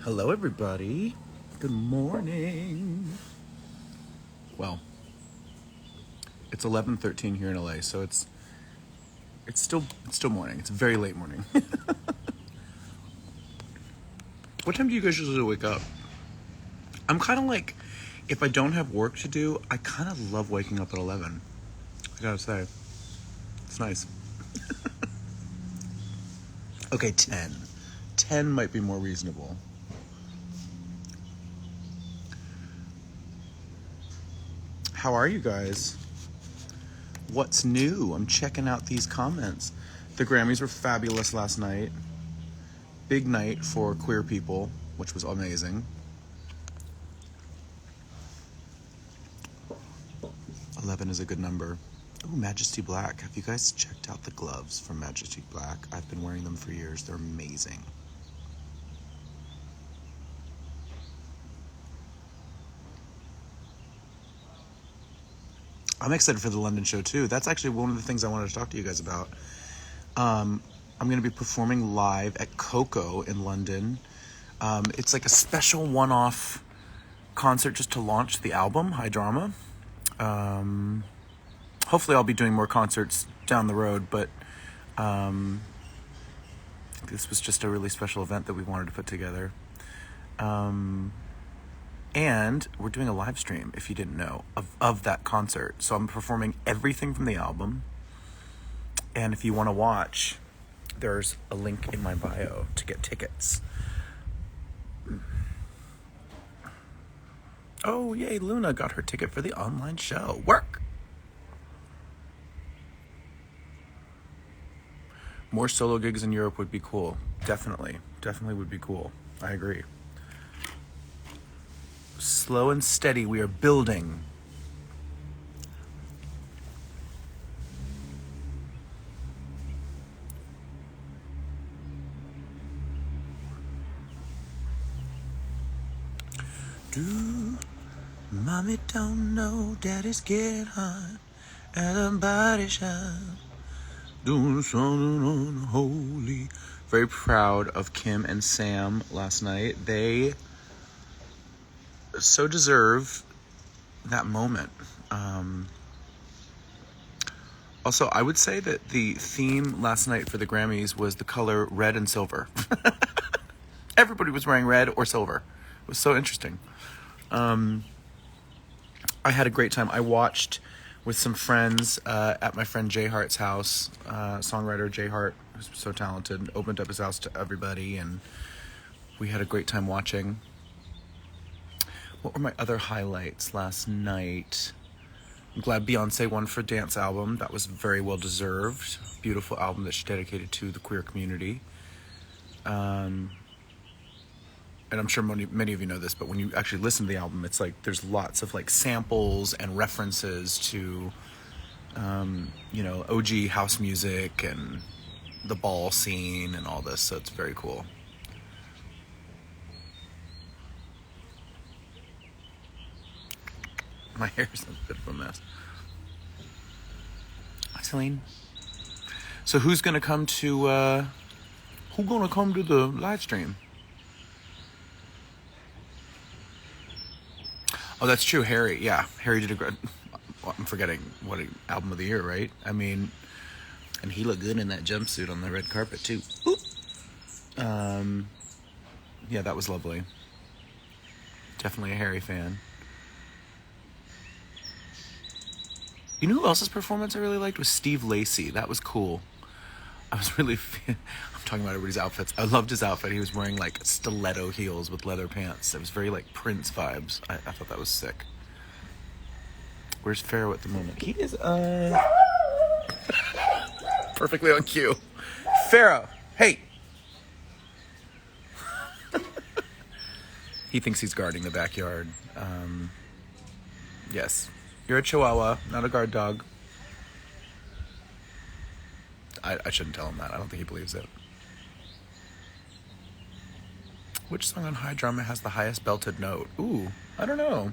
Hello, everybody. Good morning. Well, it's 11:13 here in LA, so it's still morning. It's very late morning. What time do you guys usually wake up? I'm kind of like, if I don't have work to do, I kind of love waking up at 11. I gotta say, it's nice. Okay, 10. 10 might be more reasonable. How are you guys? What's new? I'm checking out these comments. The Grammys were fabulous last night. Big night for queer people, which was amazing. 11 is a good number. Oh, Majesty Black. Have you guys checked out the gloves from Majesty Black? I've been wearing them for years. They're amazing. I'm excited for the London show too. That's actually one of the things I wanted to talk to you guys about. I'm going to be performing live at Coco in London. It's like a special one-off concert just to launch the album, High Drama. Hopefully I'll be doing more concerts down the road, but this was just a really special event that we wanted to put together. And we're doing a live stream, if you didn't know, of that concert. So I'm performing everything from the album. And if you want to watch, there's a link in my bio to get tickets. Oh, yay, Luna got her ticket for the online show. Work! More solo gigs in Europe would be cool. Definitely would be cool. I agree. Slow and steady, we are building. Do mommy don't know daddy's get hot at a body shop. Doing something unholy. Very proud of Kim and Sam last night. They so deserve that moment. Also, I would say that the theme last night for the Grammys was the color red and silver. Everybody was wearing red or silver. It was so interesting. I had a great time. I watched with some friends at my friend Jay Hart's house. Songwriter Jay Hart, who's so talented, opened up his house to everybody, and we had a great time watching. What were my other highlights last night? I'm glad Beyonce won for Dance Album. That was very well deserved. Beautiful album that she dedicated to the queer community. And I'm sure many of you know this, but when you actually listen to the album, it's like there's lots of like samples and references to, OG house music and the ball scene and all this. So it's very cool. My hair's a bit of a mess. Hi, Celine. So who's gonna come to the live stream? Oh, that's true. Harry. Yeah, Harry did a great. I'm forgetting what album of the year, right? I mean, and he looked good in that jumpsuit on the red carpet too. Yeah, that was lovely. Definitely a Harry fan. You know who else's performance I really liked was Steve Lacy. That was cool. I'm talking about everybody's outfits. I loved his outfit. He was wearing like stiletto heels with leather pants. It was very like Prince vibes. I thought that was sick. Where's Pharaoh at the moment? He is perfectly on cue. Pharaoh, hey. He thinks he's guarding the backyard. Yes. You're a Chihuahua, not a guard dog. I shouldn't tell him that. I don't think he believes it. Which song on High Drama has the highest belted note? Ooh, I don't know.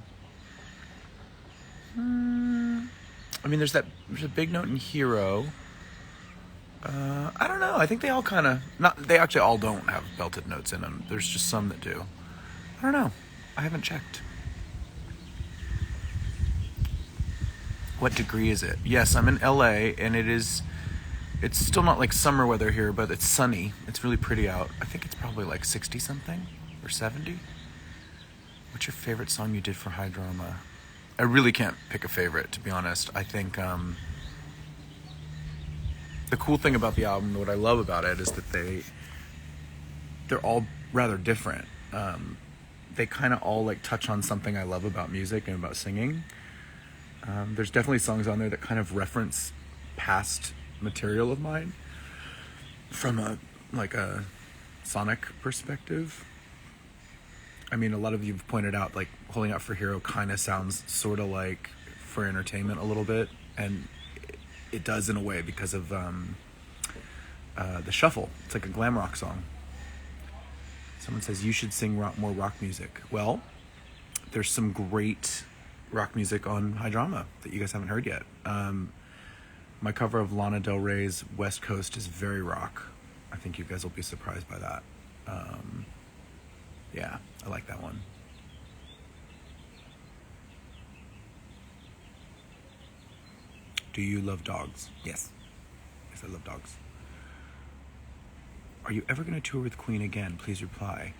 I mean, there's a big note in Hero. I don't know. I think they all kind of not. They actually all don't have belted notes in them. There's just some that do. I don't know. I haven't checked. What degree is it? Yes, I'm in LA, and it's still not like summer weather here, but it's sunny. It's really pretty out. I think it's probably like 60 something or 70. What's your favorite song you did for High Drama? I really can't pick a favorite, to be honest. I think the cool thing about the album, what I love about it, is that they're all rather different. They kind of all like touch on something I love about music and about singing. There's definitely songs on there that kind of reference past material of mine from a sonic perspective. I mean, a lot of you have pointed out, like, Holding Out for Hero kind of sounds sort of like For Entertainment a little bit, and it does in a way because of the shuffle. It's like a glam rock song. Someone says, you should sing more rock music. Well, there's some great rock music on High Drama that you guys haven't heard yet. My cover of Lana Del Rey's West Coast is very rock. I think you guys will be surprised by that. Yeah, I like that one. Do you love dogs? Yes. Yes, I love dogs. Are you ever going to tour with Queen again? Please reply.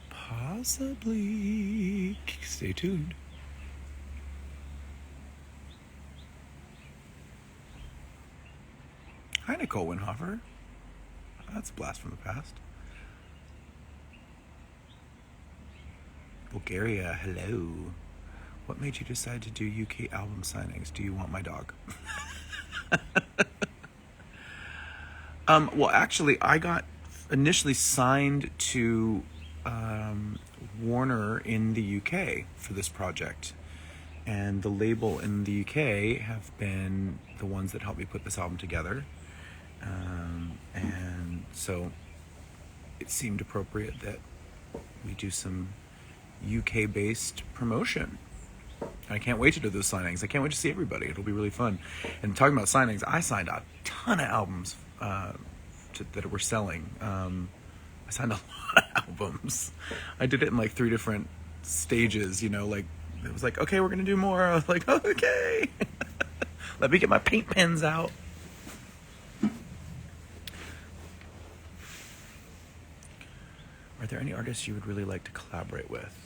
Possibly. Stay tuned. Hi, Nicole Winhofer. That's a blast from the past. Bulgaria, hello. What made you decide to do UK album signings? Do you want my dog? Well, actually, I got initially signed to Warner in the UK for this project. And the label in the UK have been the ones that helped me put this album together. And so it seemed appropriate that we do some UK-based promotion. I can't wait to do those signings. I can't wait to see everybody. It'll be really fun. And talking about signings, I signed a ton of albums that were selling. I signed a lot of albums. I did it in like 3 different stages, you know, like it was like, okay, we're going to do more. I was like, okay. Let me get my paint pens out. Are there any artists you would really like to collaborate with?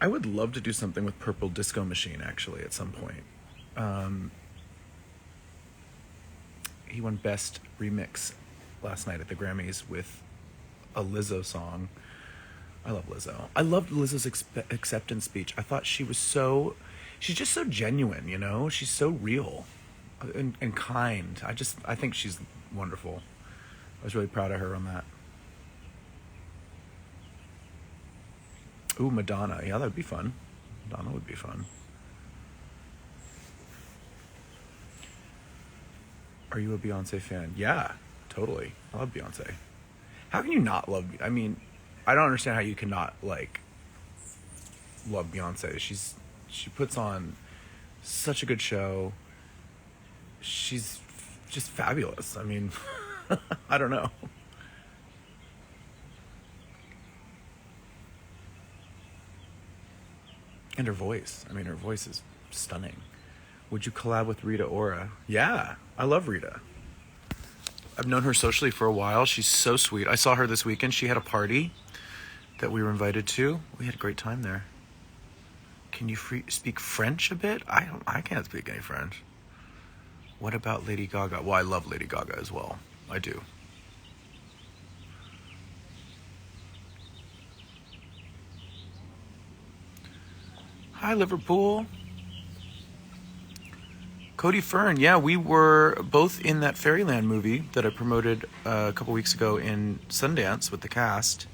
I would love to do something with Purple Disco Machine, actually, at some point. He won Best Remix last night at the Grammys with a Lizzo song. I love Lizzo. I loved Lizzo's acceptance speech. I thought she's just so genuine, you know? She's so real and kind. I think she's wonderful. I was really proud of her on that. Ooh, Madonna. Yeah, that would be fun. Madonna would be fun. Are you a Beyonce fan? Yeah, totally. I love Beyonce. How can you not love... I mean, I don't understand how you cannot, like, love Beyonce. She puts on such a good show. She's just fabulous. I mean, I don't know. And her voice. I mean, her voice is stunning. Would you collab with Rita Ora? Yeah, I love Rita. I've known her socially for a while. She's so sweet. I saw her this weekend. She had a party that we were invited to. We had a great time there. Can you speak French a bit? I can't speak any French. What about Lady Gaga? Well, I love Lady Gaga as well. I do. Hi, Liverpool. Cody Fern, yeah, we were both in that Fairyland movie that I promoted a couple weeks ago in Sundance with the cast.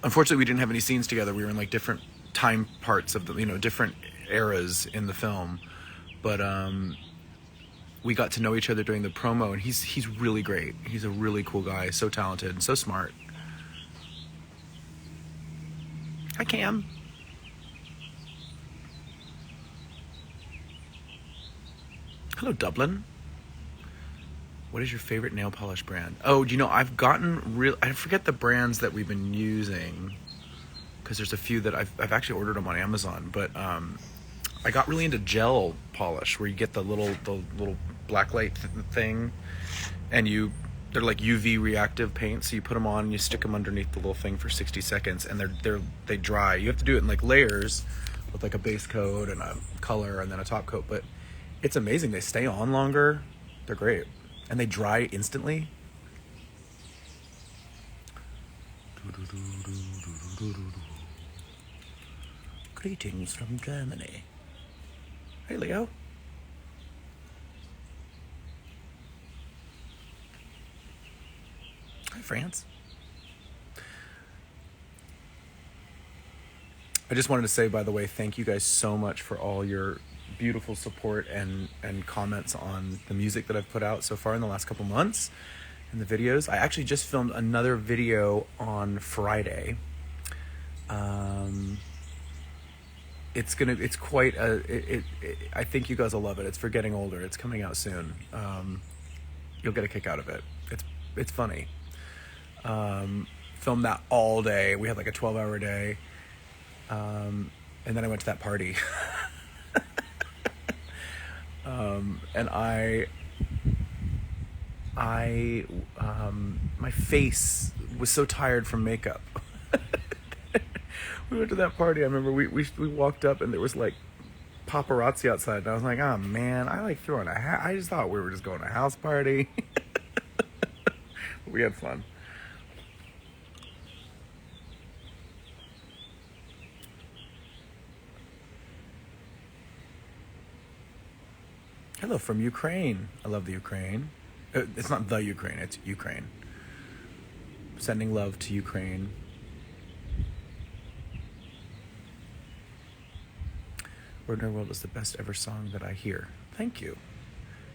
Unfortunately, we didn't have any scenes together. We were in like different time parts of the, different eras in the film. But we got to know each other during the promo, and he's really great. He's a really cool guy, so talented and so smart. Hi, Cam. Hello, Dublin. What is your favorite nail polish brand? Oh, do you know, I've gotten I forget the brands that we've been using, because there's a few that I've actually ordered them on Amazon, but I got really into gel polish, where you get the little blacklight thing, and they're like UV reactive paint, so you put them on and you stick them underneath the little thing for 60 seconds, and they dry. You have to do it in like layers, with like a base coat and a color and then a top coat, but it's amazing. They stay on longer. They're great. And they dry instantly. Greetings from Germany. Hey, Leo. Hi, France. I just wanted to say, by the way, thank you guys so much for all your beautiful support and comments on the music that I've put out so far in the last couple months and the videos. I actually just filmed another video on Friday. It's quite I think you guys will love it. It's for getting older. It's coming out soon. You'll get a kick out of it. It's funny. Filmed that all day. We had like a 12-hour day. And then I went to that party. And my face was so tired from makeup. We went to that party. I remember we walked up and there was like paparazzi outside, and I was like, oh man, I like throwing I just thought we were just going to a house party. We had fun. Hello from Ukraine. I love the Ukraine. It's not the Ukraine, it's Ukraine. Sending love to Ukraine. Ordinary World is the best ever song that I hear. Thank you.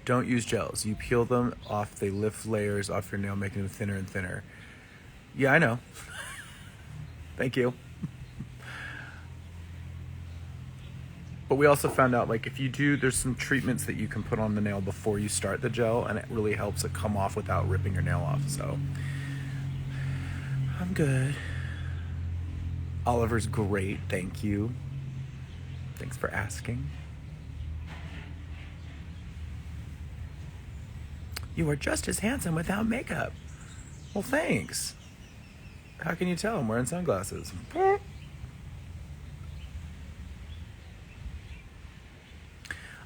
Don't use gels. You peel them off, they lift layers off your nail, making them thinner and thinner. Yeah, I know. Thank you. But we also found out, like, if you do, there's some treatments that you can put on the nail before you start the gel, and it really helps it come off without ripping your nail off. So I'm good. Oliver's great. Thank you. Thanks for asking. You are just as handsome without makeup. Well, thanks. How can you tell? I'm wearing sunglasses.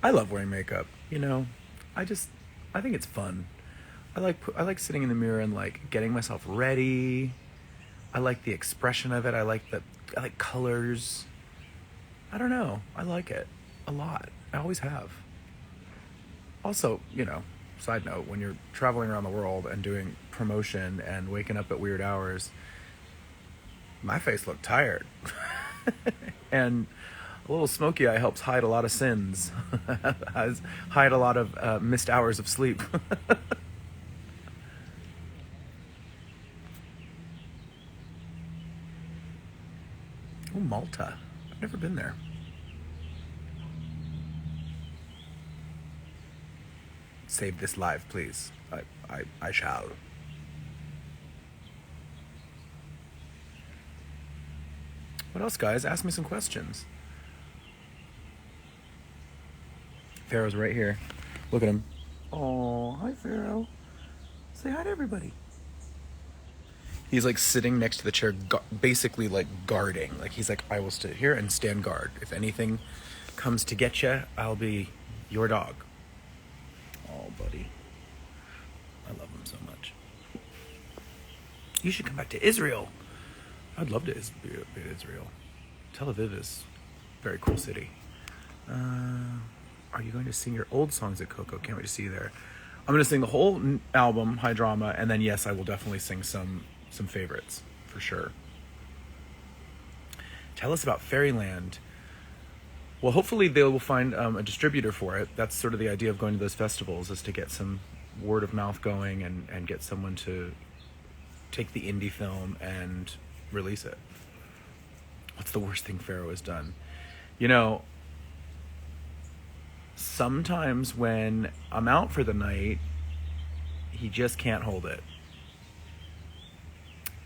I love wearing makeup. You know, I think it's fun. I like sitting in the mirror and like getting myself ready. I like the expression of it. I like colors. I don't know. I like it a lot. I always have. Also, you know, side note, when you're traveling around the world and doing promotion and waking up at weird hours, my face looked tired. And a little smoky eye helps hide a lot of sins. Hide a lot of missed hours of sleep. Oh, Malta. I've never been there. Save this live, please. I shall. What else, guys? Ask me some questions. Pharaoh's right here. Look at him. Oh, hi, Pharaoh. Say hi to everybody. He's like sitting next to the chair, basically like guarding. Like he's like, I will sit here and stand guard. If anything comes to get you, I'll be your dog. Oh, buddy. I love him so much. You should come back to Israel. I'd love to be in Israel. Tel Aviv is a very cool city. Are you going to sing your old songs at Coco? Can't wait to see you there. I'm going to sing the whole album, High Drama, and then yes, I will definitely sing some favorites, for sure. Tell us about Fairyland. Well, hopefully they will find a distributor for it. That's sort of the idea of going to those festivals, is to get some word of mouth going and get someone to take the indie film and release it. What's the worst thing Pharaoh has done? You know, sometimes when I'm out for the night, he just can't hold it.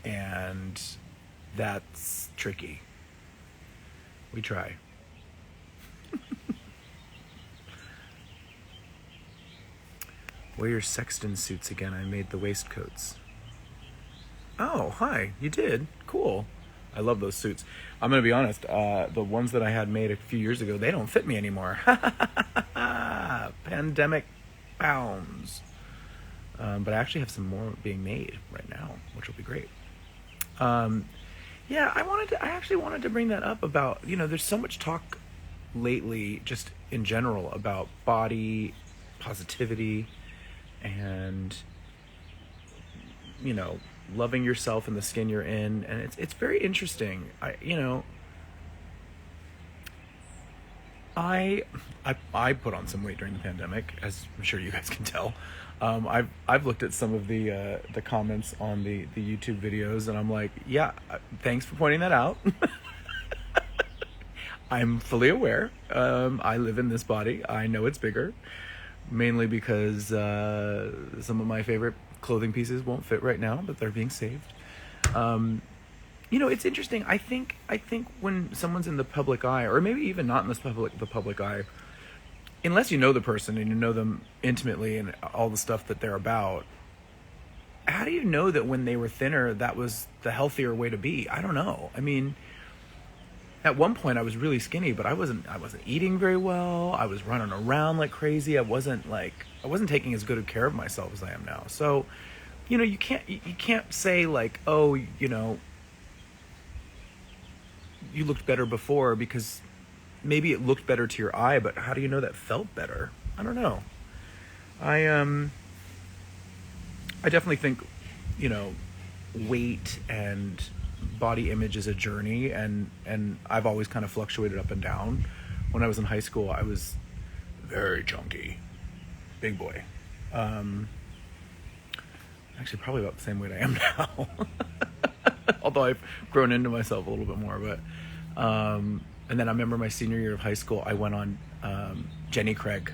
And that's tricky. We try. Wear your sexton suits again. I made the waistcoats. Oh, hi. You did? Cool. I love those suits. I'm going to be honest. The ones that I had made a few years ago, they don't fit me anymore. Pandemic pounds. But I actually have some more being made right now, which will be great. Yeah, I actually wanted to bring that up about, there's so much talk lately, just in general, about body positivity and, loving yourself and the skin you're in. And it's very interesting. I put on some weight during the pandemic, as I'm sure you guys can tell. I've looked at some of the comments on the YouTube videos, and I'm like, yeah, thanks for pointing that out. I'm fully aware. I live in this body. I know it's bigger, mainly because some of my favorite clothing pieces won't fit right now, but they're being saved. It's interesting. I think when someone's in the public eye, or maybe even not in the public eye, unless you know the person and you know them intimately and all the stuff that they're about, how do you know that when they were thinner, that was the healthier way to be? I don't know. I mean, at one point I was really skinny, but I wasn't eating very well. I was running around like crazy. I wasn't taking as good of care of myself as I am now. So, you can't say like, oh, you looked better before, because maybe it looked better to your eye, but how do you know that felt better? I don't know. I definitely think, weight and body image is a journey, and I've always kind of fluctuated up and down. When I was in high school, I was very chunky, big boy. Actually, probably about the same weight I am now. Although I've grown into myself a little bit more, but and then I remember my senior year of high school, I went on Jenny Craig,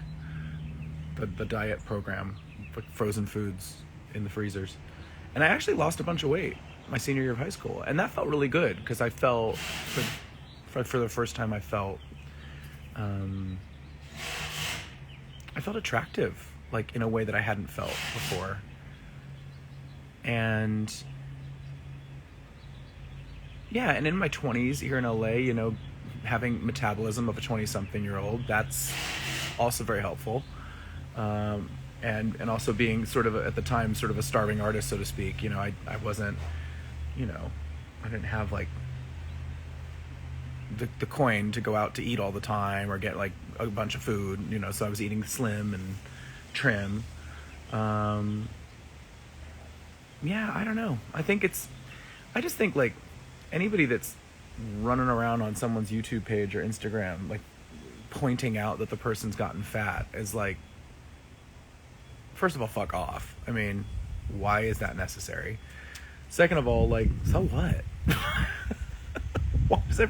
the diet program, like frozen foods in the freezers, and I actually lost a bunch of weight my senior year of high school, and that felt really good, because I felt for the first time I felt attractive, like in a way that I hadn't felt before. And yeah, and in my 20s here in LA, having metabolism of a 20-something-year-old, that's also very helpful. And also being sort of, at the time, sort of a starving artist, so to speak. I wasn't, I didn't have like the coin to go out to eat all the time or get like a bunch of food, so I was eating slim and trim. Yeah, I don't know. I just think like anybody that's running around on someone's YouTube page or Instagram, like pointing out that the person's gotten fat, is like, first of all, fuck off. I mean, why is that necessary? Second of all, like, so what? Why does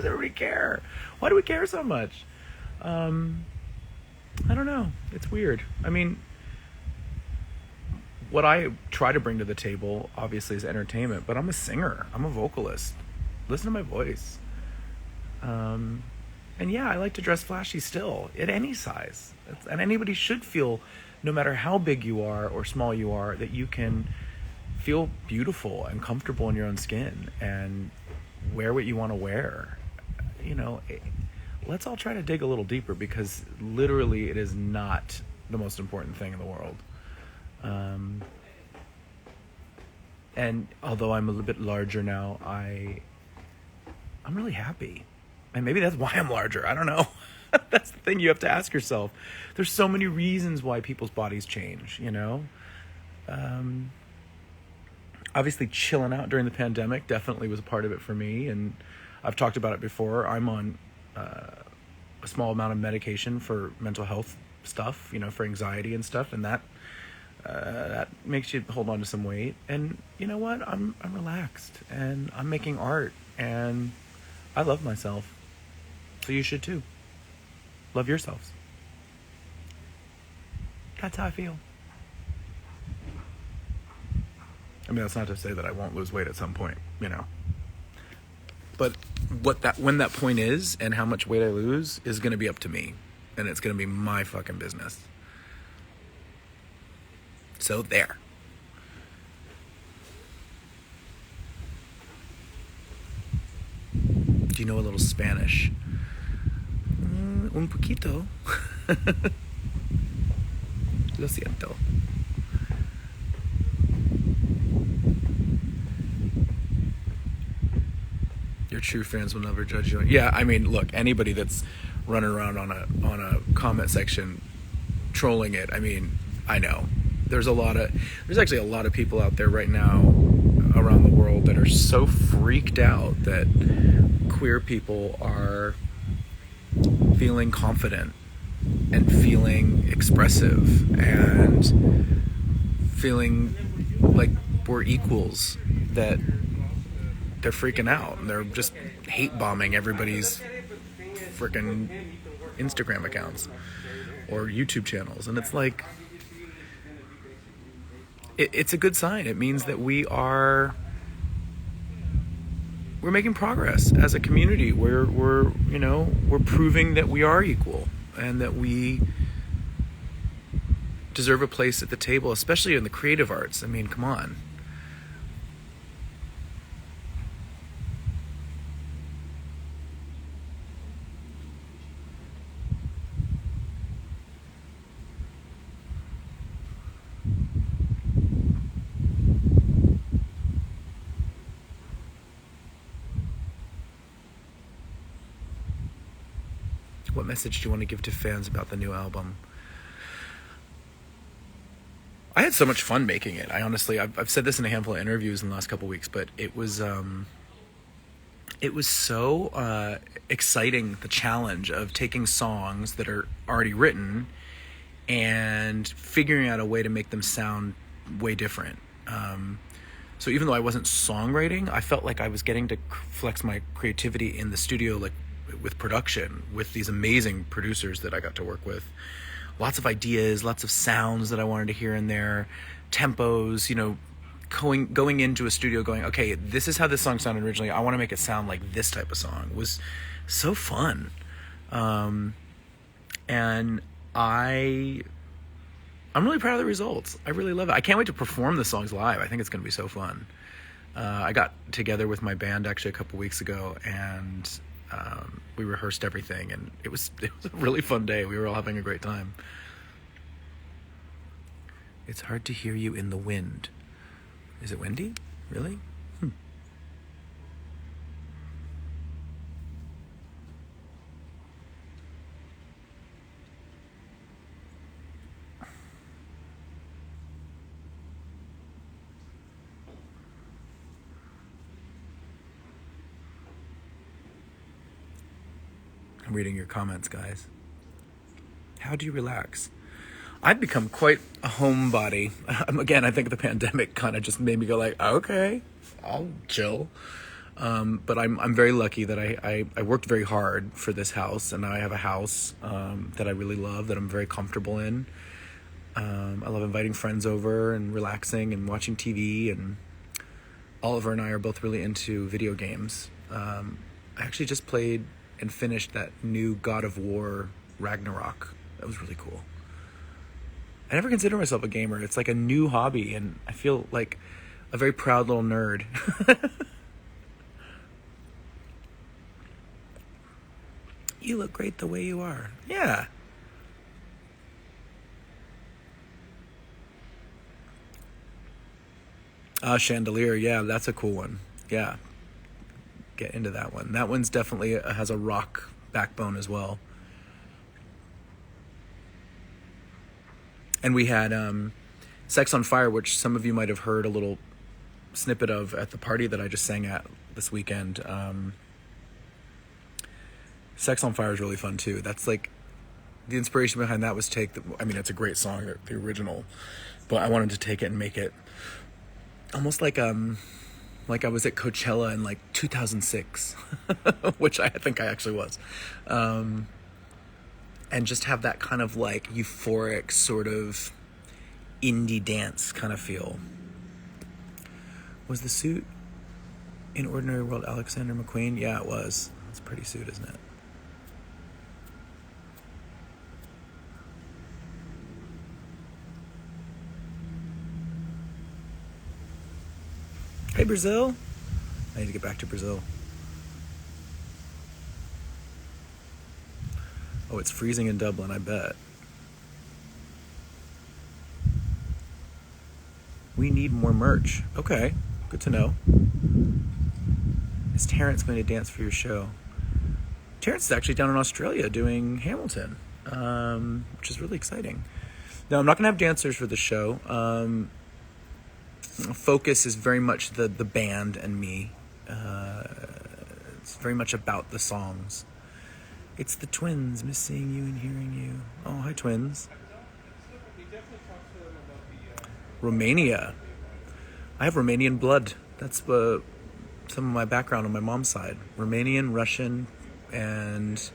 everybody care? Why do we care so much? I don't know. It's weird. I mean, what I try to bring to the table, obviously, is entertainment, but I'm a singer. I'm a vocalist. Listen to my voice. And yeah, I like to dress flashy still, at any size. And anybody should feel, no matter how big you are or small you are, that you can feel beautiful and comfortable in your own skin and wear what you want to wear. Let's all try to dig a little deeper, because literally it is not the most important thing in the world. And although I'm a little bit larger now, I'm really happy. And maybe that's why I'm larger. I don't know. That's the thing you have to ask yourself. There's so many reasons why people's bodies change, Obviously, chilling out during the pandemic definitely was a part of it for me. And I've talked about it before. I'm on a small amount of medication for mental health stuff, for anxiety and stuff. And that makes you hold on to some weight. And you know what? I'm relaxed, and I'm making art, and I love myself. So you should too. Love yourselves. That's how I feel. I mean, that's not to say that I won't lose weight at some point, you know. But when that point is and how much weight I lose is going to be up to me. And it's going to be my fucking business. So there. Do you know a little Spanish? Un poquito. Lo siento. Your true fans will never judge you. Yeah, I mean, look, anybody that's running around on a comment section trolling it, I mean, I know. There's actually a lot of people out there right now around the world that are so freaked out that queer people are feeling confident and feeling expressive and feeling like we're equals, that they're freaking out and they're just hate bombing everybody's freaking Instagram accounts or YouTube channels. And it's like, it's a good sign. It means that we're making progress as a community. We're proving that we are equal and that we deserve a place at the table, especially in the creative arts. I mean, come on. What message do you want to give to fans about the new album? I had so much fun making it. I've said this in a handful of interviews in the last couple of weeks, but it was so exciting, the challenge of taking songs that are already written and figuring out a way to make them sound way different. So even though I wasn't songwriting, I felt like I was getting to flex my creativity in the studio, like with production, with these amazing producers that I got to work with. Lots of ideas, lots of sounds that I wanted to hear in there, tempos, going into a studio going, okay, this is how this song sounded originally. I want to make it sound like this type of song. It was so fun. And I'm really proud of the results. I really love it. I can't wait to perform the songs live. I think it's going to be so fun. I got together with my band actually a couple weeks ago, and we rehearsed everything, and it was a really fun day. We were all having a great time. It's hard to hear you in the wind. Is it windy? Really? I'm reading your comments, guys. How do you relax? I've become quite a homebody. Again, I think the pandemic kind of just made me go like, okay, I'll chill. But I'm very lucky that I worked very hard for this house, and now I have a house that I really love, that I'm very comfortable in. I love inviting friends over and relaxing and watching TV, and Oliver and I are both really into video games. I actually just played and finished that new God of War Ragnarok. That was really cool. I never consider myself a gamer. It's like a new hobby, and I feel like a very proud little nerd. You look great the way you are. Yeah. Chandelier. Yeah, that's a cool one. Yeah. Get into that one. That one's definitely has a rock backbone as well. And we had Sex on Fire, which some of you might have heard a little snippet of at the party that I just sang at this weekend. Sex on Fire is really fun too. That's like, the inspiration behind that was it's a great song, the original, but I wanted to take it and make it almost like I was at Coachella in like 2006, which I think I actually was. and just have that kind of like euphoric sort of indie dance kind of feel. Was the suit in Ordinary World Alexander McQueen? Yeah, it was. It's a pretty suit, isn't it? Hey, Brazil. I need to get back to Brazil. Oh, it's freezing in Dublin, I bet. We need more merch. Okay, good to know. Is Terrence going to dance for your show? Terrence is actually down in Australia doing Hamilton, which is really exciting. No, I'm not going to have dancers for the show. Focus is very much the band and me. It's very much about the songs. It's the twins, miss seeing you and hearing you. Oh, hi, twins. Romania. I have Romanian blood. That's some of my background on my mom's side. Romanian, Russian, and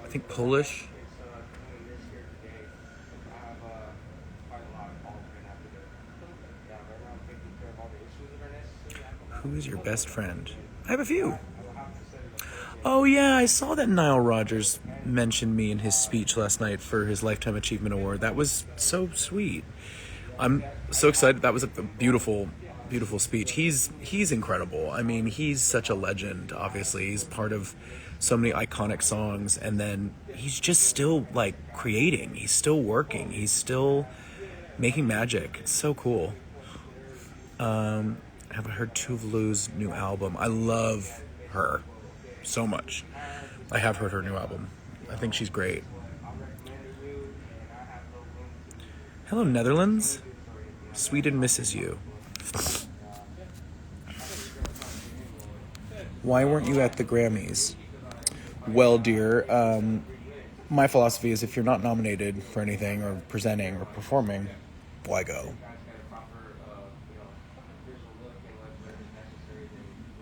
I think Polish. Who is your best friend? I have a few. Oh yeah, I saw that Nile Rodgers mentioned me in his speech last night for his Lifetime Achievement Award. That was so sweet. I'm so excited. That was a beautiful, beautiful speech. He's incredible. I mean, he's such a legend, obviously. He's part of so many iconic songs, and then he's just still like creating. He's still working. He's still making magic. It's so cool. Have I heard Tuvalu's new album? I love her so much. I have heard her new album. I think she's great. Hello, Netherlands. Sweden misses you. Why weren't you at the Grammys? Well, dear, my philosophy is if you're not nominated for anything or presenting or performing, why go?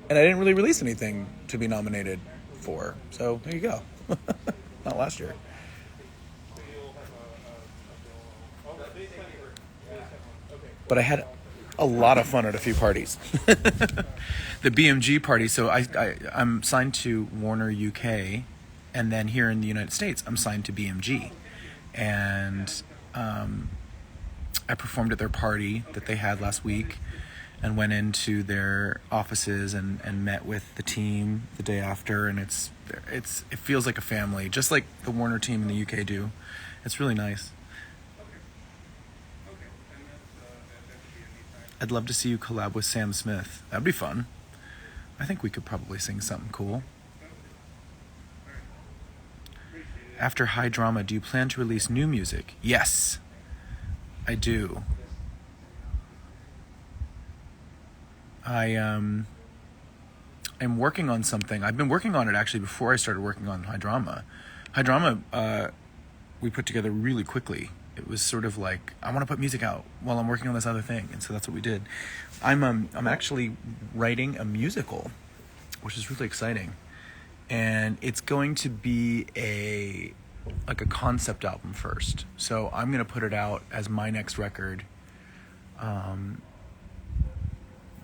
And I didn't really release anything to be nominated for. So there you go. Not last year. But I had a lot of fun at a few parties. The BMG party. So I'm signed to Warner UK. And then here in the United States, I'm signed to BMG. And I performed at their party that they had last week. And went into their offices and met with the team the day after, and it feels like a family, just like the Warner team in the UK do. It's really nice. I'd love to see you collab with Sam Smith. That'd be fun. I think we could probably sing something cool. After High Drama, do you plan to release new music? Yes, I do. I'm working on something. I've been working on it actually before I started working on High Drama. High Drama, we put together really quickly. It was sort of like, I want to put music out while I'm working on this other thing, and so that's what we did. I'm actually writing a musical, which is really exciting, and it's going to be a concept album first. So I'm going to put it out as my next record.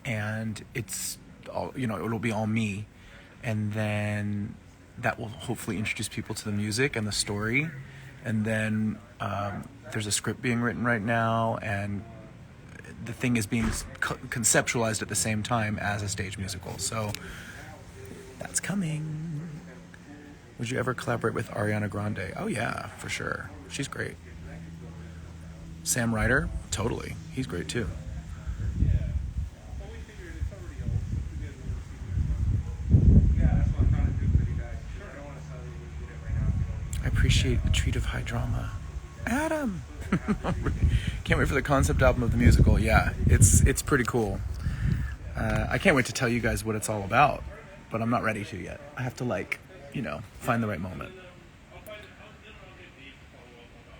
And it's all, it'll be all me. And then that will hopefully introduce people to the music and the story. And then there's a script being written right now, and the thing is being conceptualized at the same time as a stage musical. So that's coming. Would you ever collaborate with Ariana Grande? Oh yeah, for sure. She's great. Sam Ryder? Totally. He's great too. I appreciate the treat of High Drama. Adam! Can't wait for the concept album of the musical. Yeah, it's pretty cool. I can't wait to tell you guys what it's all about, but I'm not ready to yet. I have to find the right moment.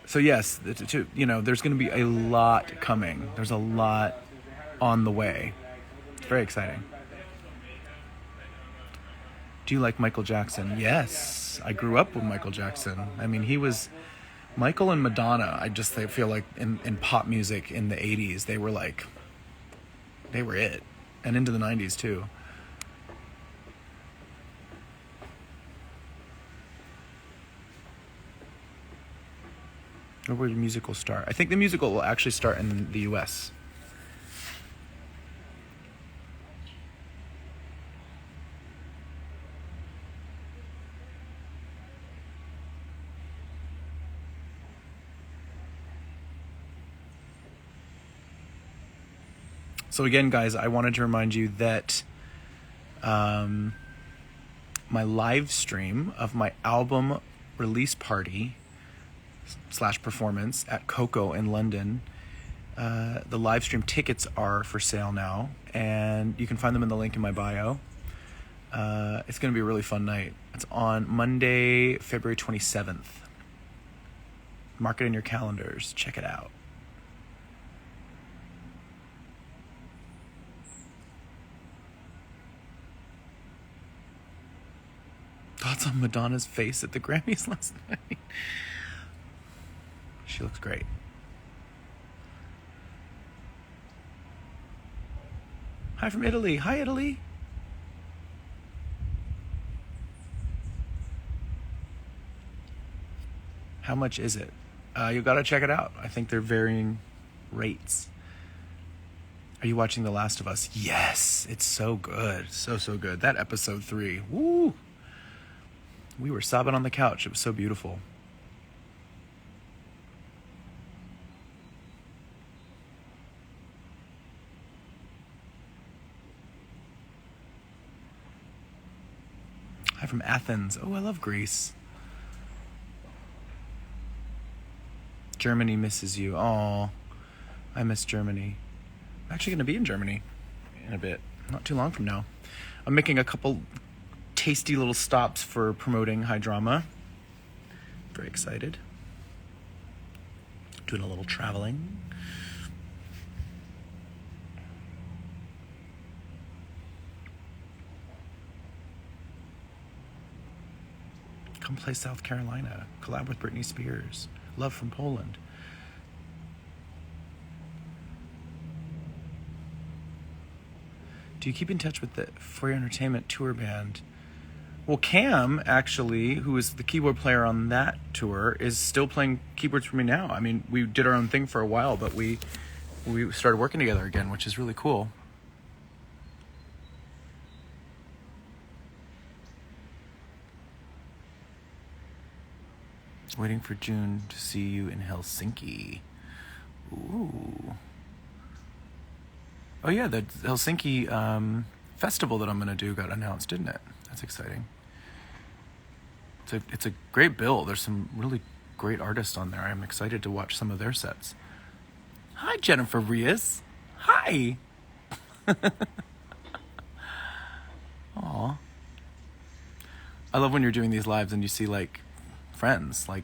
So yes, there's going to be a lot coming. There's a lot on the way. It's very exciting. Do you like Michael Jackson? Yes, I grew up with Michael Jackson. I mean, he was Michael and Madonna. I feel like in pop music in the 80s, they were it. And into the 90s too. Where will the musical start? I think the musical will actually start in the US. So again, guys, I wanted to remind you that my live stream of my album release party / performance at Coco in London, the live stream tickets are for sale now, and you can find them in the link in my bio. It's going to be a really fun night. It's on Monday, February 27th. Mark it in your calendars. Check it out. Thoughts on Madonna's face at the Grammys last night? She looks great. Hi from Italy. Hi, Italy. How much is it? You gotta check it out. I think they're varying rates. Are you watching The Last of Us? Yes, it's so good. So good. That episode 3. Woo! We were sobbing on the couch. It was so beautiful. Hi from Athens. Oh, I love Greece. Germany misses you. Oh, I miss Germany. I'm actually going to be in Germany in a bit, not too long from now. I'm making a couple tasty little stops for promoting High Drama. Very excited. Doing a little traveling. Come play South Carolina. Collab with Britney Spears. Love from Poland. Do you keep in touch with the For Your Entertainment tour band? Well, Cam, actually, who is the keyboard player on that tour, is still playing keyboards for me now. I mean, we did our own thing for a while, but we started working together again, which is really cool. Waiting for June to see you in Helsinki. Ooh. Oh yeah, the Helsinki festival that I'm going to do got announced, didn't it? That's exciting. It's a great bill. There's some really great artists on there. I'm excited to watch some of their sets. Hi, Jennifer Rios. Hi. Aw. I love when you're doing these lives and you see like friends, like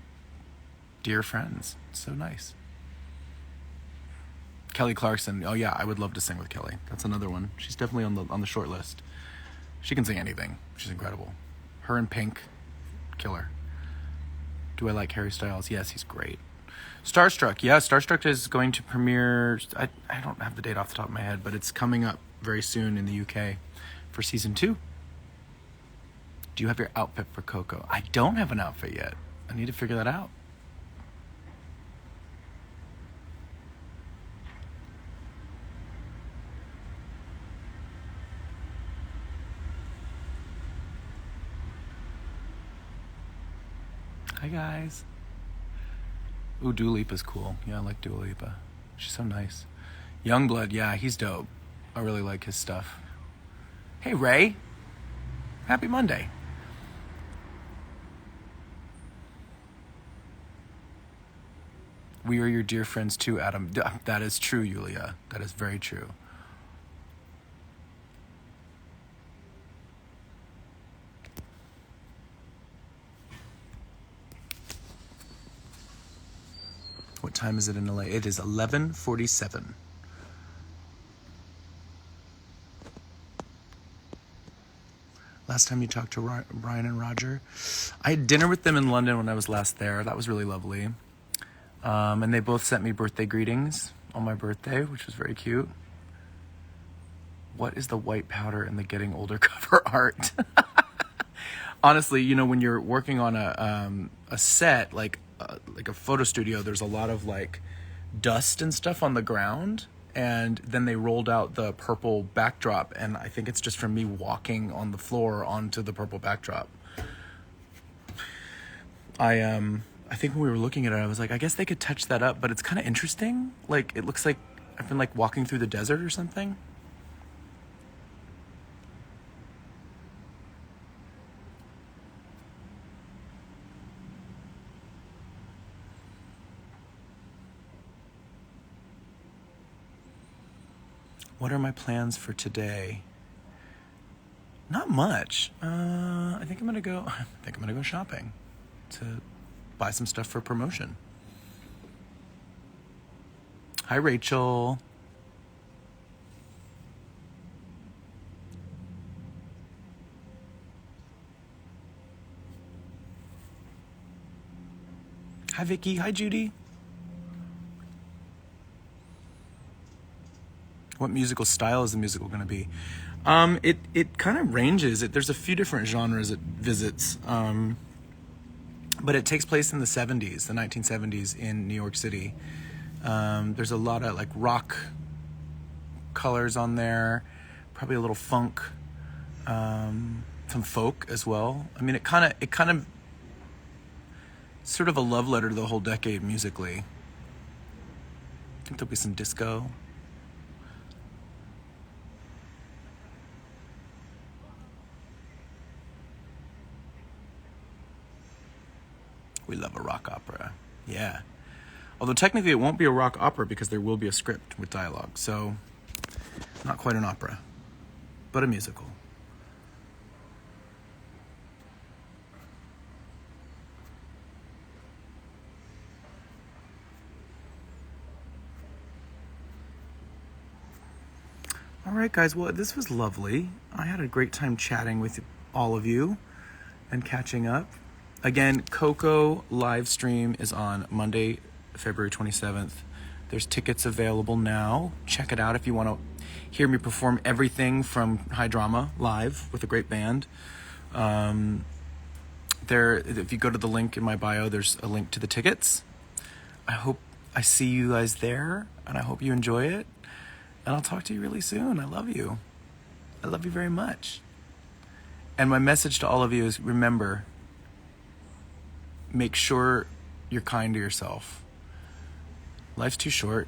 dear friends. It's so nice. Kelly Clarkson. Oh yeah, I would love to sing with Kelly. That's another one. She's definitely on the short list. She can sing anything. She's incredible. Her and Pink, killer. Do I like Harry Styles? Yes, he's great. Starstruck. Yeah, Starstruck is going to premiere. I don't have the date off the top of my head, but it's coming up very soon in the UK for season 2. Do you have your outfit for Coco? I don't have an outfit yet. I need to figure that out. Hi, guys. Ooh, Dua Lipa's cool. Yeah, I like Dua Lipa. She's so nice. Youngblood, yeah, he's dope. I really like his stuff. Hey, Ray. Happy Monday. We are your dear friends too, Adam. That is true, Yulia. That is very true. What time is it in LA? It is 11:47. last time you talked to Brian and Roger. I had dinner with them in London when I was last there. That was really lovely. And they both sent me birthday greetings on my birthday, which was very cute. What is the white powder in the Getting Older cover art? Honestly, you know, when you're working on a set, like a photo studio, there's a lot of like dust and stuff on the ground. And then they rolled out the purple backdrop, and I think it's just from me walking on the floor onto the purple backdrop. I think when we were looking at it, I was like, I guess they could touch that up, but it's kind of interesting. Like, it looks like I've been like walking through the desert or something. What are my plans for today? Not much. I think I'm gonna go shopping to buy some stuff for promotion. Hi, Rachel. Hi, Vicky. Hi, Judy. What musical style is the musical going to be? It kind of ranges. There's a few different genres it visits, but it takes place in the 70s, the 1970s in New York City. There's a lot of like rock colors on there, probably a little funk, some folk as well. I mean, it kind of sort of a love letter to the whole decade musically. I think there'll be some disco. We love a rock opera. Yeah. Although technically it won't be a rock opera because there will be a script with dialogue. So not quite an opera, but a musical. All right, guys. Well, this was lovely. I had a great time chatting with all of you and catching up. Again, Coco live stream is on Monday, February 27th. There's tickets available now. Check it out if you want to hear me perform everything from high drama live with a great band. If you go to the link in my bio, there's a link to the tickets. I hope I see you guys there, and I hope you enjoy it. And I'll talk to you really soon. I love you. I love you very much. And my message to all of you is, remember, make sure you're kind to yourself. Life's too short.